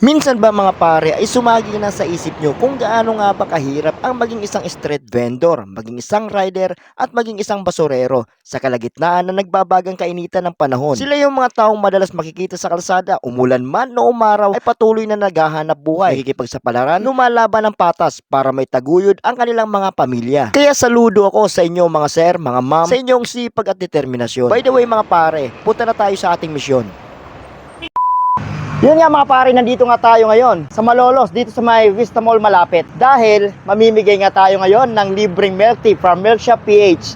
Minsan ba mga pare ay sumagi na sa isip nyo kung gaano nga ba kahirap ang maging isang street vendor, maging isang rider at maging isang basurero sa kalagitnaan na nagbabagang kainitan ng panahon. Sila yung mga taong madalas makikita sa kalsada, umulan man o umaraw ay patuloy na naghahanap buhay, nakikipagsapalaran, lumalaban ng patas para may taguyod ang kanilang mga pamilya. Kaya saludo ako sa inyo mga sir, mga ma'am, sa inyong sipag at determinasyon. By the way mga pare, punta na tayo sa ating misyon. Yun nga mga pare, nandito nga tayo ngayon sa Malolos, dito sa may Vista Mall malapit. Dahil mamimigay nga tayo ngayon ng libreng milk tea from Milk Shop PH.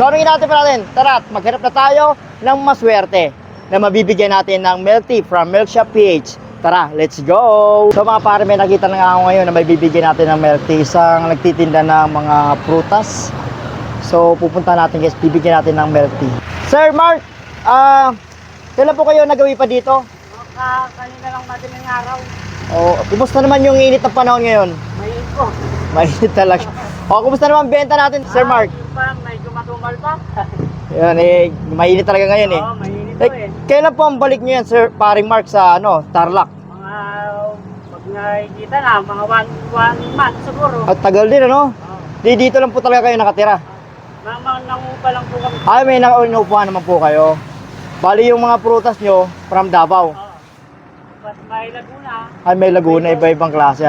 So anong natin pa natin? Tara, maghanap na tayo ng maswerte na mabibigyan natin ng milk tea from Milk Shop PH. Tara, let's go! So mga pare, may nakita na nga ako ngayon na may bibigyan natin ng milk tea. Isang nagtitinda ng mga prutas. So pupunta natin guys, bibigyan natin ng milk tea. Sir Mark, kailan po kayo nagawi pa dito? Kanina lang madaling araw. Oh, kumusta naman yung init ng panahon ngayon? Mainit po. Mainit talaga. Oh, kumusta naman benta natin, Sir Mark? Parang medyo matumal pa. Yan mainit talaga ngayon eh. Oo, mainit po eh. Kailan po ang balik niyo yan, Sir Paring Mark sa Tarlac? Mga, pag nakikita na, mga one month siguro. At tagal din Oo. Dito lang po talaga kayo nakatira. Mga nangupa lang po kami. Ay, may nauupuan naman po kayo. Bali yung mga prutas nyo from Davao. Oo. Mas may Laguna. Ay, may Laguna, iba-ibang klase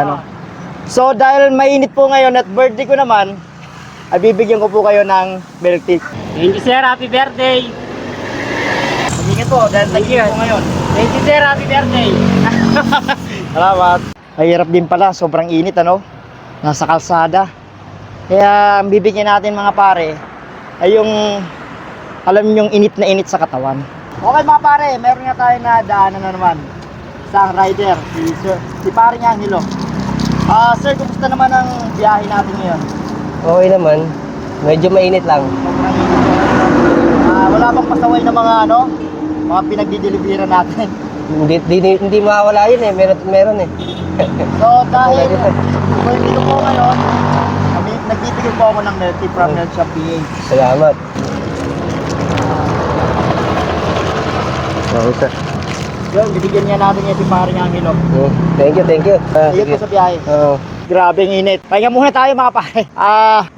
So dahil mainit po ngayon at birthday ko naman, ay bibigyan ko po kayo ng milk tea. Thank you sir, happy birthday. Mag-ingat po dahil tag-ingat po ngayon. Thank you sir, happy birthday. Salamat. Mahirap din pala, sobrang init nasa kalsada. Kaya ang bibigyan natin mga pare ay yung alam yung init na init sa katawan. Okay mga pare, meron nga tayo na daanan na naman. Isang rider, si pare niya Angelo. Sir, kumusta naman ang biyahe natin ngayon? Okay naman. Medyo mainit lang. Sobrang init. Wala bang pasaway na mga pinagdideliveran natin? Hindi mawawala yun eh. Meron eh. So dahil dito po ngayon, nagbibigay po ako ng milk tea from Milk Shop PH. Salamat. Oo, sir. Yun, bibigyan niya natin yung si paring Angelo. Thank you. Ingat po sa biyahe. Oo. Grabe ang init. Pahinga muna tayo mga pare.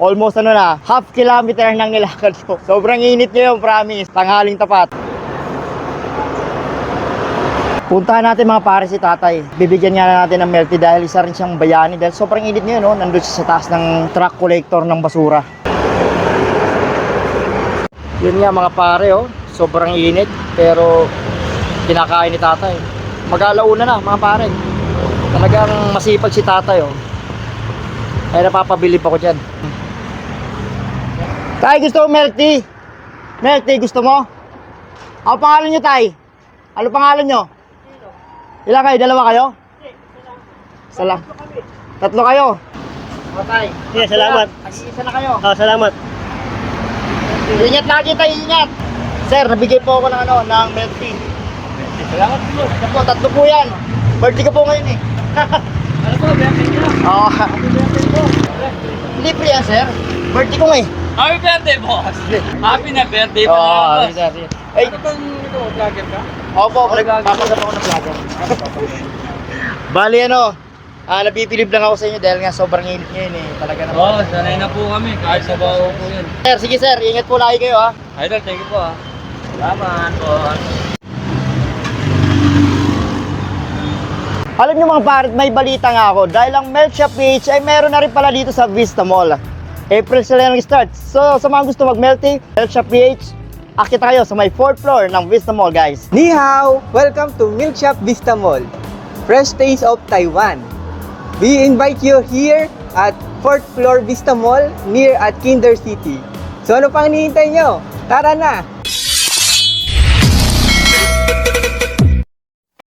Almost half kilometer nang nilakad ko. Sobrang init ngayon, promise. Tanghaling tapat. Puntahan natin mga pare si tatay. Bibigyan nga natin ng milk tea dahil isa rin siyang bayani. Dahil sobrang init ngayon, nandun siya sa taas ng truck collector ng basura. Yun nga mga pare, sobrang init. Pero kinakain ni tatay. Mag-alauna na mga pare. Talagang masipag si tatay Kaya napapabilib ako dyan. Tay, gusto mo milk tea? Milk tea, gusto mo? Ano pangalan nyo, tay? Ano pangalan nyo? Ilan kayo? Dalawa kayo? Isa lang. Tatlo kayo? O tay. Sige, salamat. Isa na kayo. Salamat. Ingat lagi tayo, ingat. Sir, nabigay po ako ng milk tea. Salamat po. Tatlo po yan. Birthday ko po ngayon eh. Ano po, birthday niyo? Oo. Libre yan, sir. Birthday ko ngayon. Happy birthday, boss. Happy na birthday pa Oo, na, boss. sir. Ay, Ano bang vlogger ka? opo, nagpapagap ako ng vlogger. Bali napipilip lang ako sa inyo dahil nga sobrang init ngayon eh. Talaga naman. Oo, sanay na po kami. Kahit sa baho po yun. Sir, sige sir, ingat po lagi kayo ha. Idol, thank you po Salamat po. Alam nyo mga pare, may balita nga ako. Dahil ang Milk Shop PH ay meron na rin pala dito sa Vista Mall. April sila nag-start. So, sa mga gusto mag-milk tea, Milk Shop PH, akita kayo sa may 4th floor ng Vista Mall, guys. Ni hao! Welcome to Milk Shop Vista Mall. Fresh taste of Taiwan. We invite you here at 4th floor Vista Mall near at Kinder City. So ano pang hinihintay nyo? Tara na!